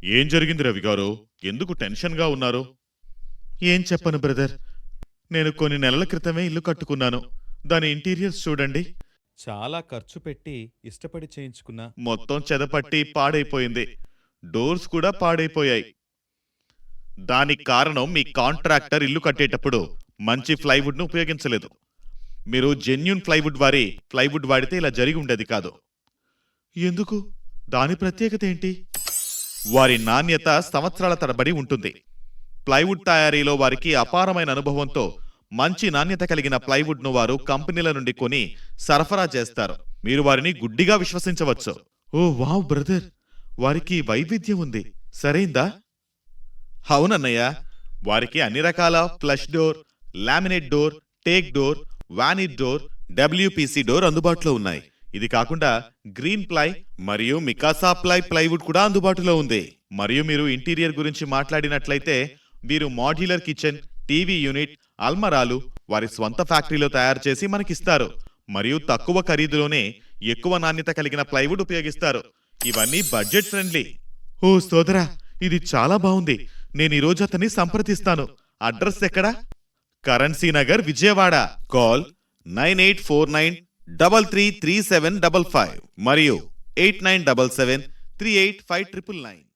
ఏం జరిగింది రవి గారు? ఎందుకు టెన్షన్గా ఉన్నారు? ఏం చెప్పను బ్రదర్. నేను కొన్ని నెలల క్రితమే ఇల్లు కట్టుకున్నాను. దాని ఇంటీరియర్స్ చూడండి. చాలా ఖర్చు పెట్టి ఇష్టపడి చేయించుకున్న మొత్తం చెదపట్టి పాడైపోయింది. డోర్స్ కూడా పాడైపోయాయి. దానికి కారణం మీ కాంట్రాక్టర్ ఇల్లు కట్టేటప్పుడు మంచి ప్లైవుడ్ను ఉపయోగించలేదు. మీరు జెన్యూన్ ప్లైవుడ్ వాడితే ఇలా జరిగి ఉండేది కాదు. ఎందుకు? దాని ప్రత్యేకత ఏంటి? వారి నాణ్యత సంవత్సరాల తరబడి ఉంటుంది. ప్లైవుడ్ తయారీలో వారికి అపారమైన అనుభవంతో మంచి నాణ్యత కలిగిన ప్లైవుడ్ను వారు కంపెనీల నుండి కొని సరఫరా చేస్తారు. మీరు వారిని గుడ్డిగా విశ్వసించవచ్చు. ఓ వావ్ బ్రదర్, వారికి వైవిధ్యం ఉంది, సరైందా? అవునన్నయ్య, వారికి అన్ని రకాల flush door, laminate door, teak door, వానిట్ డోర్, డబ్ల్యూపీసీ డోర్ అందుబాటులో ఉన్నాయి. ఇది కాకుండా గ్రీన్ ప్లై మరియు మికాసా ప్లైవుడ్ కూడా అందుబాటులో ఉంది. మరియు మీరు ఇంటీరియర్ గురించి మాట్లాడినట్లయితే వీరు మాడ్యులర్ కిచెన్, టీవీ యూనిట్, అల్మరాలు వారి స్వంత ఫ్యాక్టరీలో తయారు చేసి మనకిస్తారు. మరియు తక్కువ ఖరీదులోనే ఎక్కువ నాణ్యత కలిగిన ప్లైవుడ్ ఉపయోగిస్తారు. ఇవన్నీ బడ్జెట్ ఫ్రెండ్లీ. ఓ సోదరా, ఇది చాలా బాగుంది. నేను ఈరోజు అతన్ని సంప్రదిస్తాను. అడ్రస్ ఎక్కడా? కరెన్సీ నగర్, విజయవాడ. కాల్ 9849333755 మరియు 8977385999.